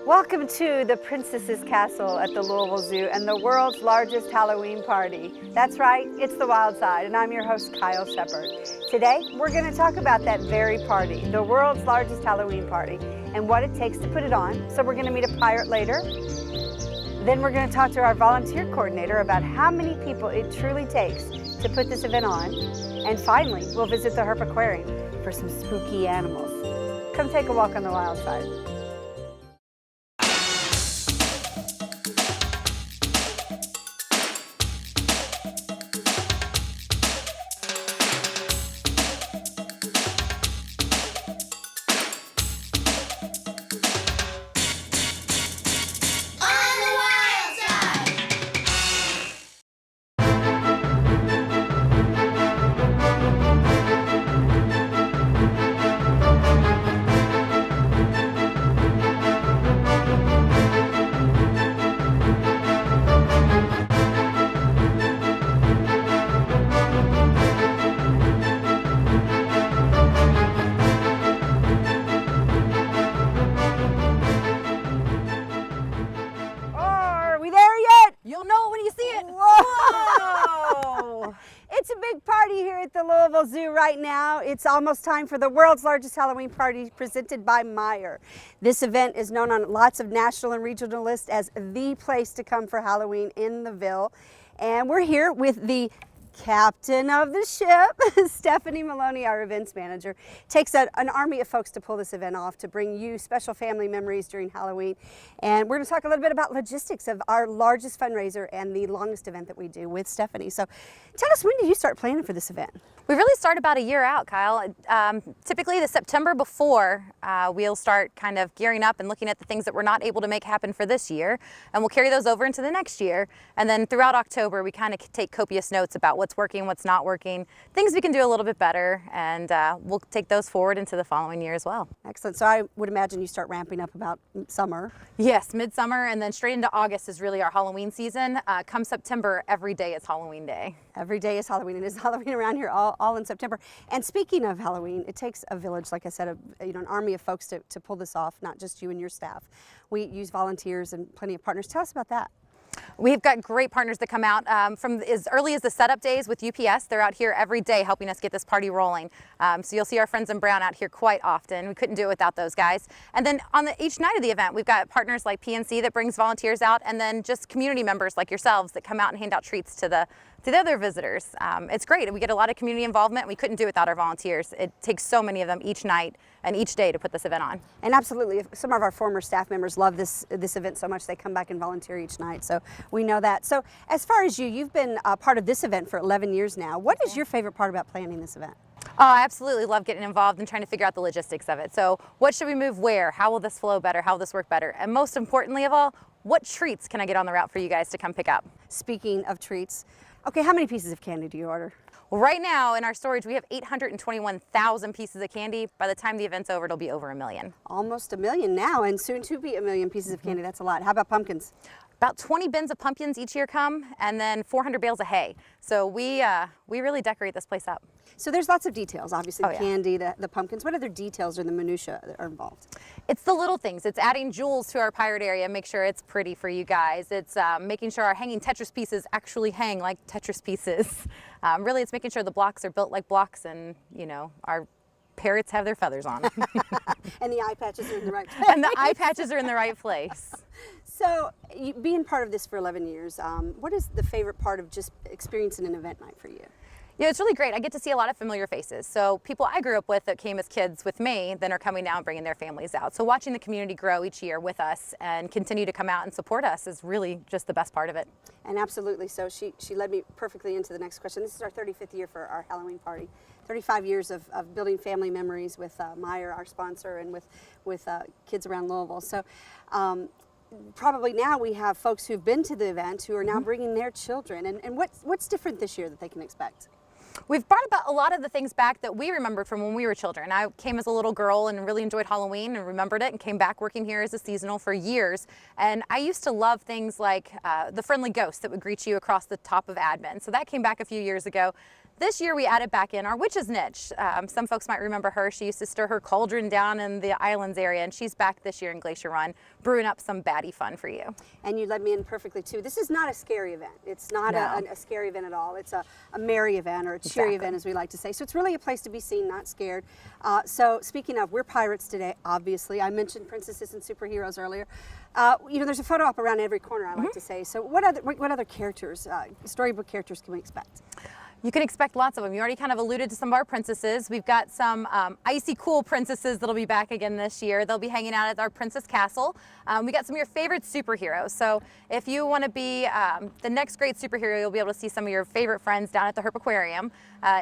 Welcome to the Princess's Castle at the Louisville Zoo and the world's largest Halloween party. That's right, it's the Wild Side, and I'm your host, Kyle Shepard. Today, we're going to talk about that very party, the world's largest Halloween party, and what it takes to put it on. So we're going to meet a pirate later. Then we're going to talk to our volunteer coordinator about how many people it truly takes to put this event on. And finally, we'll visit the Herpaquarium for some spooky animals. Come take a walk on the Wild Side. You'll know it when you see it. Whoa! It's a big party here at the Louisville Zoo right now. It's almost time for the world's largest Halloween party presented by Meijer. This event is known on lots of national and regional lists as the place to come for Halloween in the Ville. And we're here with the captain of the ship, Stephanie Maloney, our events manager. Takes an army of folks to pull this event off to bring you special family memories during Halloween. And we're going to talk a little bit about logistics of our largest fundraiser and the longest event that we do with Stephanie. So tell us, when did you start planning for this event? We really start about a year out, Kyle. Typically the September before, we'll start kind of gearing up and looking at the things that we're not able to make happen for this year, and we'll carry those over into the next year. And then throughout October, we kind of take copious notes about what's working, what's not working, things we can do a little bit better, and we'll take those forward into the following year as well. Excellent. So I would imagine you start ramping up about summer. Yes, midsummer, and then straight into August is really our Halloween season. Come September, every day is Halloween day. Every day is Halloween. It is Halloween around here all in September. And speaking of Halloween, it takes a village, like I said, an army of folks to pull this off, not just you and your staff. We use volunteers and plenty of partners. Tell us about that. We've got great partners that come out from as early as the setup days with UPS. They're out here every day helping us get this party rolling. So you'll see our friends in brown out here quite often. We couldn't do it without those guys. And then on each night of the event, we've got partners like PNC that brings volunteers out, and then just community members like yourselves that come out and hand out treats to the other visitors. It's great. We get a lot of community involvement. We couldn't do it without our volunteers. It takes so many of them each night and each day to put this event on. And absolutely, some of our former staff members love this event so much they come back and volunteer each night. So we know that. So as far as you've been part of this event for 11 years now. What is your favorite part about planning this event? Oh, I absolutely love getting involved and trying to figure out the logistics of it. So what should we move where? How will this flow better? How will this work better? And most importantly of all, what treats can I get on the route for you guys to come pick up? Speaking of treats, okay, how many pieces of candy do you order? Well, right now in our storage, we have 821,000 pieces of candy. By the time the event's over, it'll be over 1 million. Almost 1 million now, and soon to be 1 million pieces of candy. That's a lot. How about pumpkins? About 20 bins of pumpkins each year come, and then 400 bales of hay. So we really decorate this place up. So there's lots of details, obviously, the yeah. candy, the pumpkins. What other details or the minutia that are involved? It's the little things. It's adding jewels to our pirate area, make sure it's pretty for you guys. It's making sure our hanging Tetris pieces actually hang like Tetris pieces. Really, it's making sure the blocks are built like blocks, and, you know, our parrots have their feathers on. And the eye patches are in the right place. And the eye patches are in the right place. So, being part of this for 11 years, what is the favorite part of just experiencing an event night for you? Yeah, it's really great. I get to see a lot of familiar faces. So people I grew up with that came as kids with me then are coming now and bringing their families out. So watching the community grow each year with us and continue to come out and support us is really just the best part of it. And absolutely. So she led me perfectly into the next question. This is our 35th year for our Halloween party. 35 years of building family memories with Meijer, our sponsor, and with kids around Louisville. So probably now we have folks who've been to the event who are now bringing their children. And what's different this year that they can expect? We've brought about a lot of the things back that we remembered from when we were children. I came as a little girl and really enjoyed Halloween and remembered it, and came back working here as a seasonal for years. And I used to love things like the friendly ghost that would greet you across the top of admin. So that came back a few years ago. This year we added back in our witch's niche. Some folks might remember her. She used to stir her cauldron down in the islands area, and she's back this year in Glacier Run, brewing up some baddie fun for you. And you led me in perfectly too. This is not a scary event. It's not a scary event at all. It's a merry event, or a cheery event, as we like to say. So it's really a place to be seen, not scared. So speaking of, we're pirates today, obviously. I mentioned princesses and superheroes earlier. You know, there's a photo op around every corner, I like to say. So what other characters, storybook characters, can we expect? You can expect lots of them. You already kind of alluded to some of our princesses. We've got some icy cool princesses that'll be back again this year. They'll be hanging out at our Princess Castle. We got some of your favorite superheroes. So if you want to be the next great superhero, you'll be able to see some of your favorite friends down at the Herpaquarium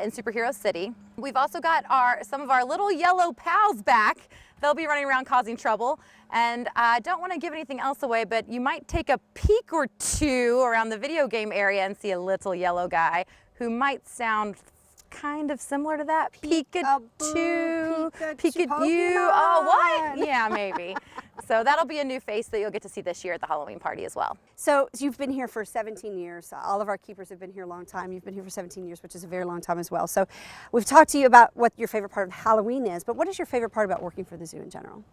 in Superhero City. We've also got some of our little yellow pals back. They'll be running around causing trouble. And I don't want to give anything else away, but you might take a peek or two around the video game area and see a little yellow guy who might sound kind of similar to that. Pikachu. Oh, what? Yeah, maybe. So that'll be a new face that you'll get to see this year at the Halloween party as well. So you've been here for 17 years. All of our keepers have been here a long time. You've been here for 17 years, which is a very long time as well. So we've talked to you about what your favorite part of Halloween is, but what is your favorite part about working for the zoo in general?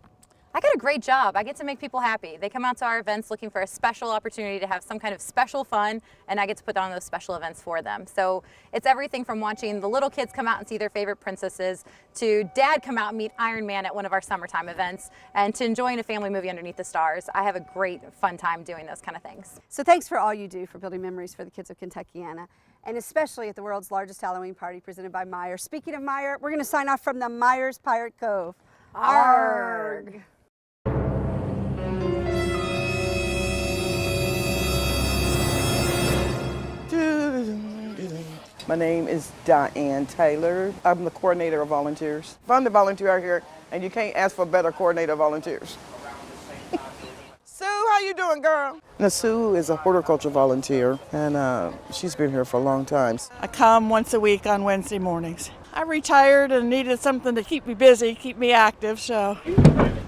I get a great job. I get to make people happy. They come out to our events looking for a special opportunity to have some kind of special fun, and I get to put on those special events for them. So it's everything from watching the little kids come out and see their favorite princesses, to Dad come out and meet Iron Man at one of our summertime events, and to enjoying a family movie underneath the stars. I have a great fun time doing those kind of things. So thanks for all you do for building memories for the kids of Kentuckiana, and especially at the world's largest Halloween party presented by Meijer. Speaking of Meijer, we're going to sign off from the Meijer's Pirate Cove. Arrgh! My name is Diane Taylor. I'm the coordinator of volunteers. Fun to volunteer out here, and you can't ask for a better coordinator of volunteers. Sue, how you doing, girl? Now, Sue is a horticulture volunteer, and she's been here for a long time. I come once a week on Wednesday mornings. I retired and needed something to keep me busy, keep me active, so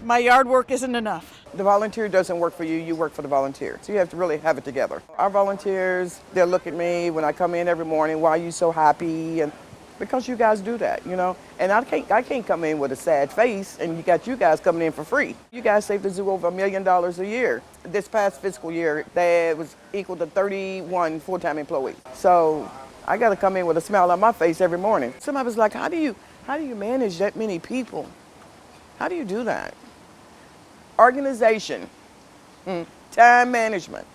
my yard work isn't enough. The volunteer doesn't work for you, you work for the volunteer. So you have to really have it together. Our volunteers, they'll look at me when I come in every morning, why are you so happy? And because you guys do that, you know. And I can't come in with a sad face, and you got you guys coming in for free. You guys save the zoo over $1 million a year. This past fiscal year, that was equal to 31 full-time employees. So I got to come in with a smile on my face every morning. Somebody was like, how do you manage that many people? How do you do that? Organization, time management.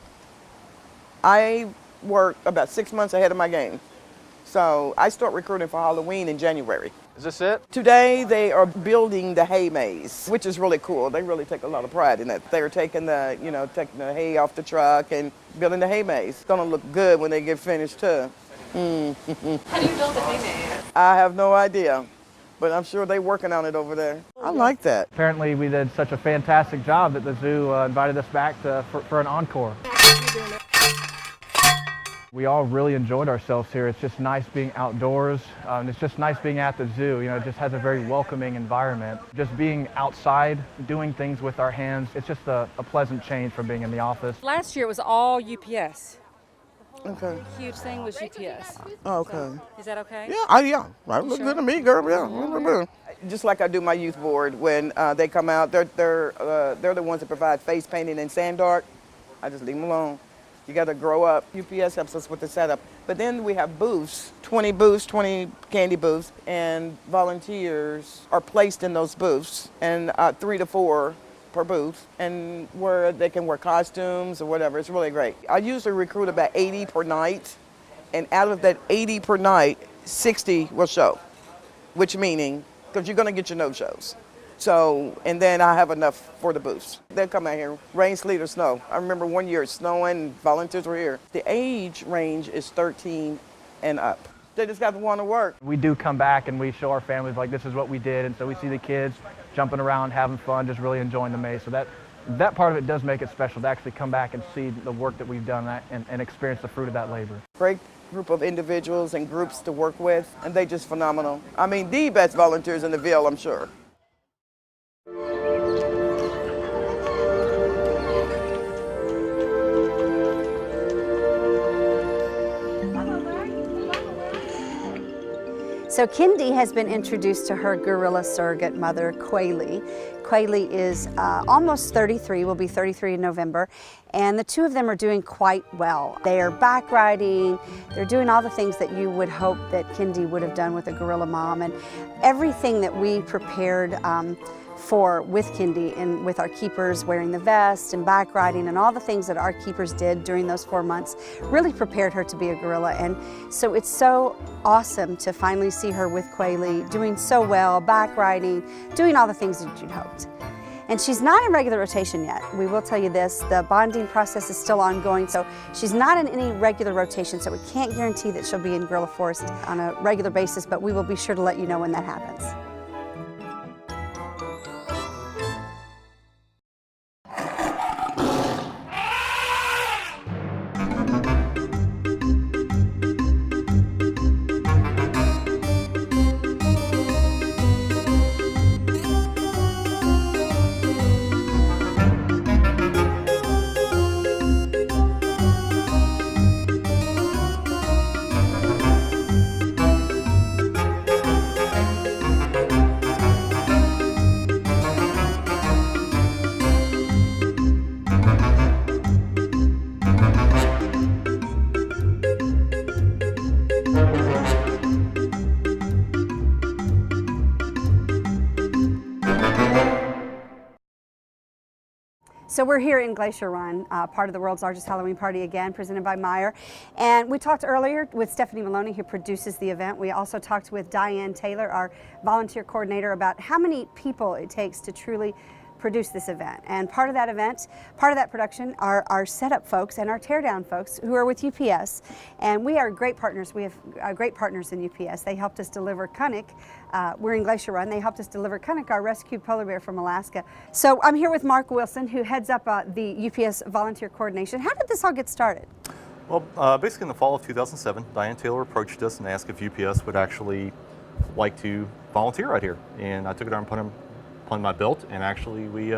I work about 6 months ahead of my game. So I start recruiting for Halloween in January. Is this it? Today they are building the hay maze, which is really cool. They really take a lot of pride in that. They're taking taking the hay off the truck and building the hay maze. It's gonna look good when they get finished too. How do you build a hay maze? I have no idea, but I'm sure they're working on it over there. I like that. Apparently we did such a fantastic job that the zoo invited us back for an encore. We all really enjoyed ourselves here. It's just nice being outdoors. And it's just nice being at the zoo. You know, it just has a very welcoming environment. Just being outside, doing things with our hands, it's just a pleasant change from being in the office. Last year it was all UPS. Okay. Huge thing was UPS. Oh, okay. Is that okay? Yeah. That looks good to me, girl. Yeah. Just like I do my youth board, when they come out, they're the ones that provide face painting and sand art. I just leave them alone. You got to grow up. UPS helps us with the setup. But then we have booths, 20 candy booths, and volunteers are placed in those booths, and 3 to 4 per booth, and where they can wear costumes or whatever. It's really great. I usually recruit about 80 per night, and out of that 80 per night, 60 will show, which meaning, because you're going to get your no-shows. So, and then I have enough for the booths. They'll come out here, rain, sleet, or snow. I remember one year it's snowing, volunteers were here. The age range is 13 and up. They just got to want to work. We do come back and we show our families like this is what we did, and so we see the kids jumping around, having fun, just really enjoying the maze. So that part of it does make it special to actually come back and see the work that we've done and experience the fruit of that labor. Great group of individuals and groups to work with, and they just phenomenal. I mean, the best volunteers in the Ville, I'm sure. So Kendi has been introduced to her gorilla surrogate mother, Quayle. Quayle is almost 33, will be 33 in November, and the two of them are doing quite well. They are back riding, they're doing all the things that you would hope that Kendi would have done with a gorilla mom, and everything that we prepared for with Kendi and with our keepers wearing the vest and back riding and all the things that our keepers did during those 4 months really prepared her to be a gorilla. And so it's so awesome to finally see her with Quayle doing so well, back riding, doing all the things that you'd hoped. And she's not in regular rotation yet. We will tell you this, the bonding process is still ongoing, so she's not in any regular rotation, so we can't guarantee that she'll be in Gorilla Forest on a regular basis, but we will be sure to let you know when that happens. So we're here in Glacier Run, part of the world's largest Halloween party again, presented by Meijer. And we talked earlier with Stephanie Maloney, who produces the event. We also talked with Diane Taylor, our volunteer coordinator, about how many people it takes to truly produce this event. And part of that event, part of that production are our setup folks and our teardown folks who are with UPS. And we are great partners. We have great partners in UPS. They helped us deliver Kunnik. We're in Glacier Run. They helped us deliver Kunnik, our rescued polar bear from Alaska. So I'm here with Mark Wilson, who heads up the UPS volunteer coordination. How did this all get started? Well, basically in the fall of 2007, Diane Taylor approached us and asked if UPS would actually like to volunteer out here. And I took it on and put on my belt, and actually we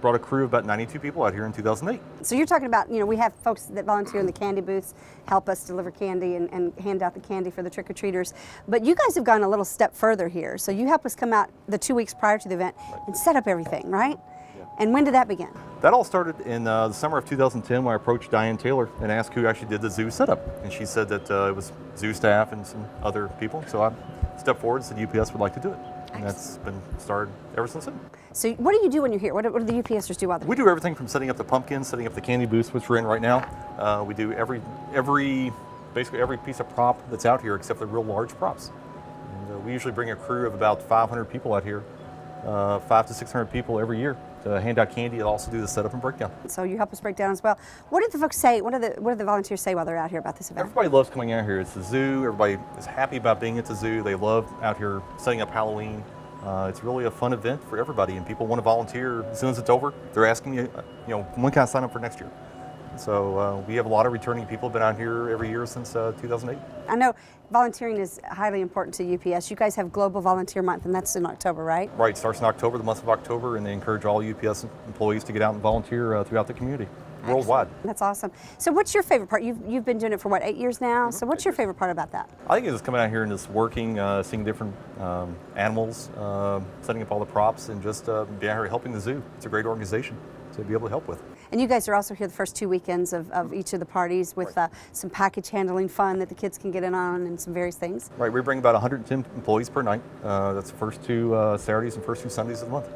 brought a crew of about 92 people out here in 2008. So you're talking about, you know, we have folks that volunteer in the candy booths, help us deliver candy and hand out the candy for the trick-or-treaters. But you guys have gone a little step further here. So you help us come out the 2 weeks prior to the event and set up everything, right? Yeah. And when did that begin? That all started in the summer of 2010 when I approached Diane Taylor and asked who actually did the zoo setup. And she said that it was zoo staff and some other people. So I stepped forward and said UPS would like to do it. And that's been started ever since then. So what do you do when you're here? What do the UPSers do while they're here? We do everything from setting up the pumpkins, setting up the candy booths, which we're in right now. We do basically every piece of prop that's out here except the real large props. And, we usually bring a crew of about 500 people out here, 500 to 600 people every year to hand out candy and also do the setup and breakdown. So you help us break down as well. What did the folks say? What do the volunteers say while they're out here about this event? Everybody loves coming out here. It's the zoo. Everybody is happy about being at the zoo. They love out here setting up Halloween. It's really a fun event for everybody, and people want to volunteer as soon as it's over. They're asking me, when can I sign up for next year? So we have a lot of returning people, been out here every year since 2008. I know volunteering is highly important to UPS. You guys have Global Volunteer Month, and that's in October, right? Right, it starts in October, the month of October, and they encourage all UPS employees to get out and volunteer throughout the community, worldwide. That's awesome. So what's your favorite part? You've been doing it for what, 8 years now? So what's your favorite part about that? I think it's just coming out here and just working, seeing different animals, setting up all the props, and just being out here helping the zoo. It's a great organization to be able to help with. And you guys are also here the first 2 weekends of each of the parties with some package handling fun that the kids can get in on and some various things. Right, we bring about 110 employees per night. That's the first 2 Saturdays and first 2 Sundays of the month.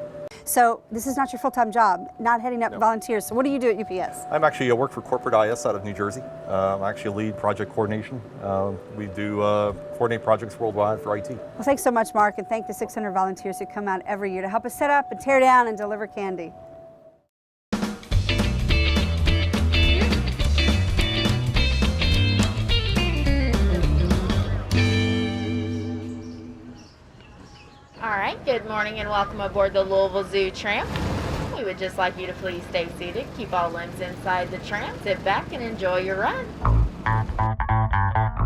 So this is not your full-time job, not heading up volunteers. So what do you do at UPS? I'm actually work for Corporate IS out of New Jersey. I actually lead project coordination. We do coordinate projects worldwide for IT. Well, thanks so much, Mark, and thank the 600 volunteers who come out every year to help us set up and tear down and deliver candy. All right, good morning and welcome aboard the Louisville Zoo tram. We would just like you to please stay seated, keep all limbs inside the tram, sit back and enjoy your run.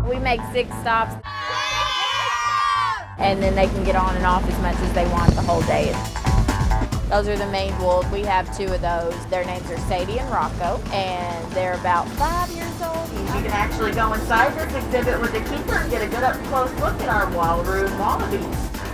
We make 6 stops and then they can get on and off as much as they want the whole day. Those are the main wolves. We have 2 of those. Their names are Sadie and Rocco, and they're about 5 years old. You can actually go inside this exhibit with the keeper and get a good up-close look at our Wallaroo wallabies.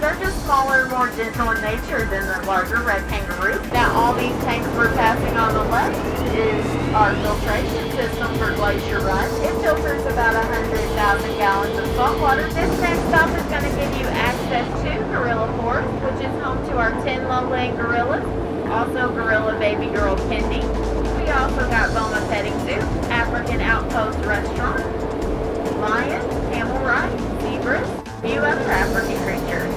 They're just smaller, more gentle in nature than the larger red kangaroo. Now, all these tanks we're passing on the left is our filtration system for Glacier Run. It filters about 100,000 gallons of salt water. This next stop is going to give you access to Gorilla Forest, which is home to our 10 lowland gorillas, also gorilla baby girl Kendi. We also got Boma Petting Zoo, African Outpost Restaurant, lions, camel rides, zebras, a few other African creatures.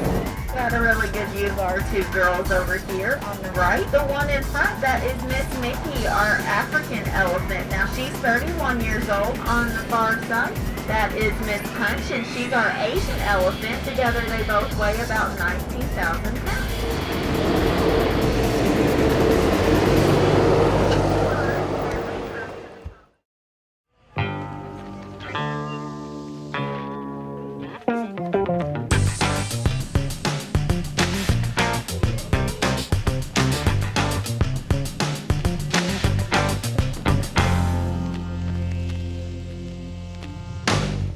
Got a really good view of our 2 girls over here on the right. The one in front, that is Miss Mickey, our African elephant. Now she's 31 years old. On the far side, that is Miss Punch, and she's our Asian elephant. Together they both weigh about 19,000 pounds.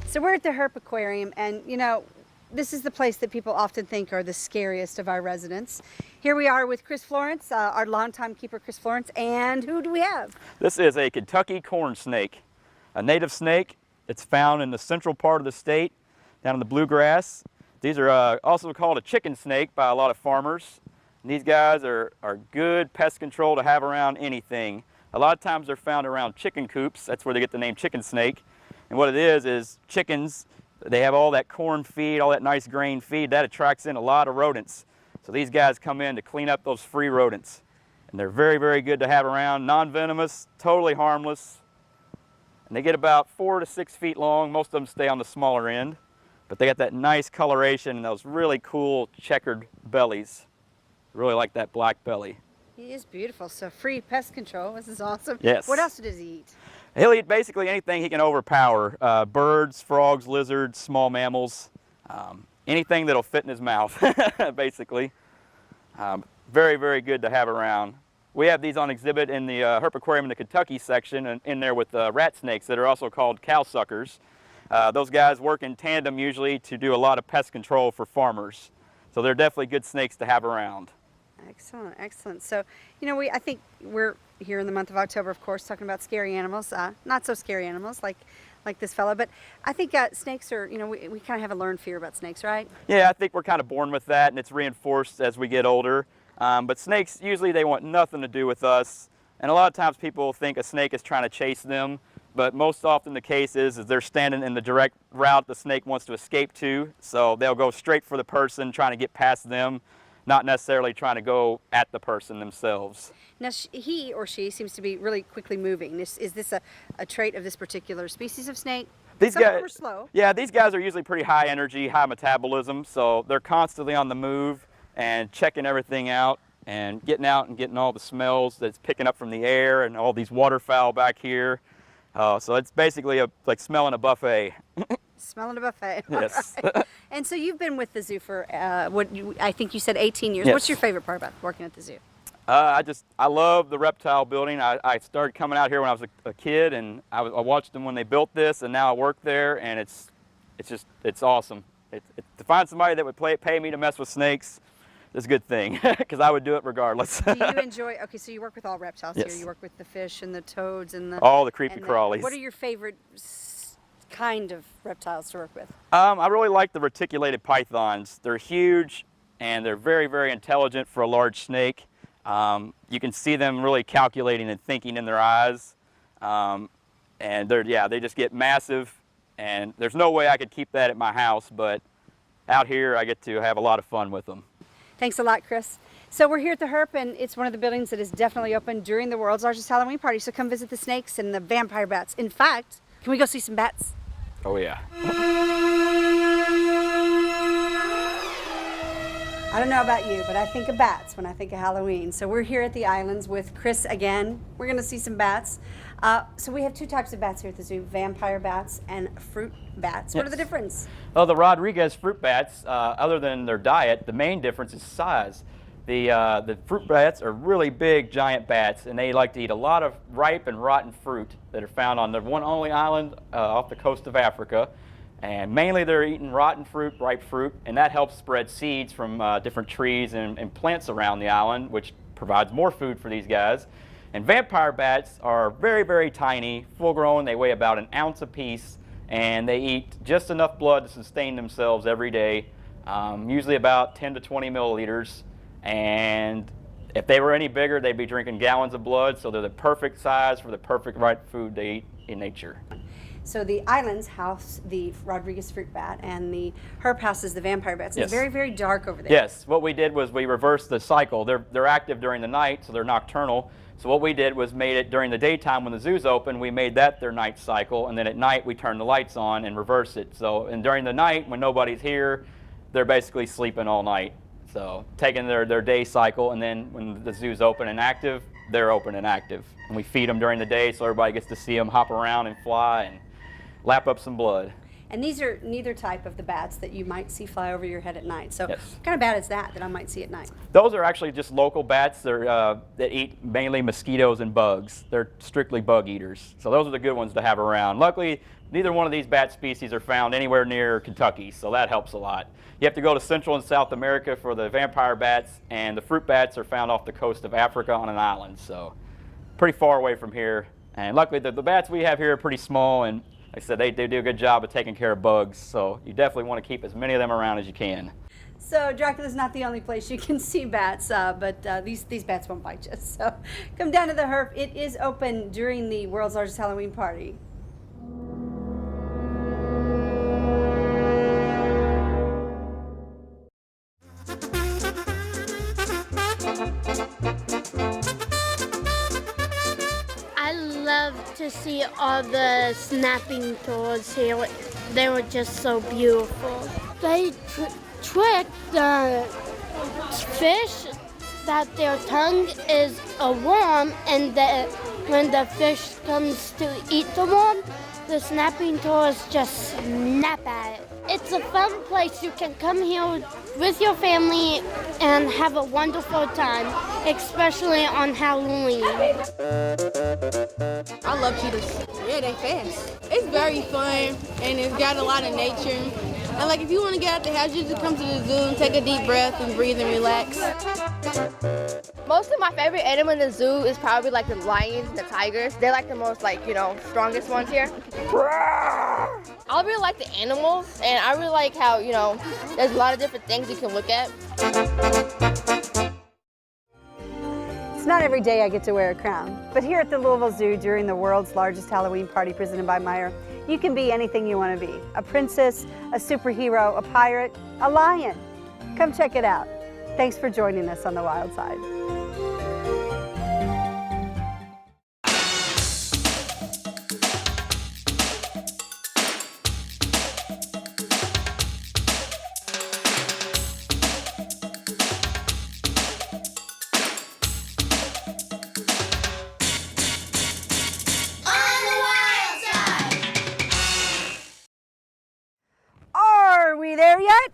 So we're at the Herpaquarium, and you know, this is the place that people often think are the scariest of our residents. Here we are with Chris Florence, our longtime keeper, Chris Florence, and who do we have? This is a Kentucky corn snake, a native snake. It's found in the central part of the state, down in the bluegrass. These are also called a chicken snake by a lot of farmers. And these guys are good pest control to have around anything. A lot of times they're found around chicken coops. That's where they get the name chicken snake. And what it is chickens, they have all that corn feed, all that nice grain feed, that attracts in a lot of rodents. So these guys come in to clean up those free rodents. And they're very, very good to have around, non-venomous, totally harmless. And they get about 4 to 6 feet long. Most of them stay on the smaller end. But they got that nice coloration and those really cool checkered bellies. Really like that black belly. He is beautiful, so free pest control. This is awesome. Yes. What else does he eat? He'll eat basically anything he can overpower. Birds, frogs, lizards, small mammals, anything that'll fit in his mouth, basically. Very, very good to have around. We have these on exhibit in the Herpaquarium in the Kentucky section, and in there with rat snakes that are also called cow suckers. Those guys work in tandem usually to do a lot of pest control for farmers. So they're definitely good snakes to have around. Excellent, excellent. So, you know, I think we're here in the month of October, of course, talking about scary animals, not so scary animals like this fellow, but I think snakes are, you know, we kind of have a learned fear about snakes, right? Yeah, I think we're kind of born with that, and it's reinforced as we get older. But snakes, usually they want nothing to do with us, and a lot of times people think a snake is trying to chase them, but most often the case is they're standing in the direct route the snake wants to escape to, so they'll go straight for the person trying to get past them, not necessarily trying to go at the person themselves. Now, he or she seems to be really quickly moving. Is this a trait of this particular species of snake? These Some guys are slow. Yeah, these guys are usually pretty high energy, high metabolism, so they're constantly on the move and checking everything out and getting all the smells that's picking up from the air and all these waterfowl back here. So it's basically like smelling a buffet. Smelling a buffet. Yes. Right. And so you've been with the zoo for I think you said 18 years. Yes. What's your favorite part about working at the zoo? I love the reptile building. I started coming out here when I was a kid, and I watched them when they built this, and now I work there, and it's awesome. To find somebody that would pay me to mess with snakes is a good thing, because I would do it regardless. Do you enjoy? Okay, so you work with all reptiles Yes. here. You work with the fish and the toads and all the creepy crawlies. What are your favorite kind of reptiles to work with? I really like the reticulated pythons. They're huge, and they're very, very intelligent for a large snake. You can see them really calculating and thinking in their eyes, and they just get massive, and there's no way I could keep that at my house, but out here I get to have a lot of fun with them. Thanks a lot, Chris. So we're here at the Herp, and it's one of the buildings that is definitely open during the world's largest Halloween party, so come visit the snakes and the vampire bats. In fact, can we go see some bats? Oh yeah. I don't know about you, but I think of bats when I think of Halloween. So we're here at the islands with Chris again. We're going to see some bats. So we have 2 types of bats here at the zoo, vampire bats and fruit bats. What are the difference? Well, the Rodriguez fruit bats, other than their diet, the main difference is size. The fruit bats are really big, giant bats, and they like to eat a lot of ripe and rotten fruit that are found on the one only island off the coast of Africa. And mainly they're eating rotten fruit, ripe fruit, and that helps spread seeds from different trees and plants around the island, which provides more food for these guys. And vampire bats are very, very tiny, full grown. They weigh about an ounce apiece, and they eat just enough blood to sustain themselves every day, usually about 10 to 20 milliliters. And if they were any bigger, they'd be drinking gallons of blood, so they're the perfect size for the perfect right food to eat in nature. So the islands house the Rodriguez fruit bat, and the Herp houses the vampire bats. Yes. It's very, very dark over there. Yes, what we did was we reversed the cycle. They're active during the night, so they're nocturnal. So what we did was made it during the daytime when the zoo's open, we made that their night cycle, and then at night we turn the lights on and reverse it. So, and during the night when nobody's here, they're basically sleeping all night. So taking their day cycle, and then when the zoo's open and active, they're open and active. And we feed them during the day so everybody gets to see them hop around and fly and lap up some blood. And these are neither type of the bats that you might see fly over your head at night. So Yes. what kind of bat is that I might see at night? Those are actually just local bats. They're, that eat mainly mosquitoes and bugs. They're strictly bug eaters. So those are the good ones to have around. Luckily, neither one of these bat species are found anywhere near Kentucky, so that helps a lot. You have to go to Central and South America for the vampire bats, and the fruit bats are found off the coast of Africa on an island, so pretty far away from here. And luckily, the bats we have here are pretty small, and like I said, they do a good job of taking care of bugs, so you definitely want to keep as many of them around as you can. So Dracula's not the only place you can see bats, but these bats won't bite you. So come down to the Herp. It is open during the world's largest Halloween party. I love to see all the snapping turtles here. They were just so beautiful. They trick the fish that their tongue is a worm, and that when the fish comes to eat the worm, the snapping turtles just snap at it. It's a fun place. You can come here with your family and have a wonderful time, especially on Halloween. I love cheetahs. Yeah, they fast. It's very fun, and it's got a lot of nature. And like, if you want to get out the house, you just come to the zoo and take a deep breath and breathe and relax. Most of my favorite animal in the zoo is probably like the lions and the tigers. They're like the most strongest ones here. I really like the animals, and I really like how, there's a lot of different things you can look at. It's not every day I get to wear a crown, but here at the Louisville Zoo during the world's largest Halloween party presented by Meijer, you can be anything you want to be. A princess, a superhero, a pirate, a lion. Come check it out. Thanks for joining us on The Wild Side. Are we there yet?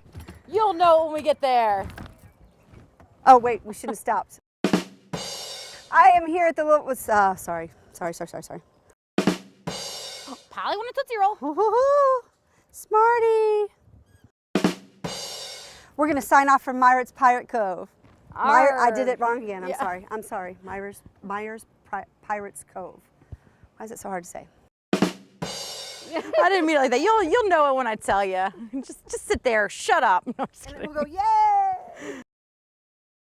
You'll know when we get there. Oh wait, we shouldn't have stopped. I am here at the Louisville. Sorry. Polly want a Tootsie Roll. Smarty. We're gonna sign off from Myra's Pirate Cove. I did it wrong again. I'm sorry. Myra's Pirates Cove. Why is it so hard to say? I didn't mean it like that. You'll know it when I tell you. Just sit there. Shut up. No, I'm just And kidding. then we'll go, yay!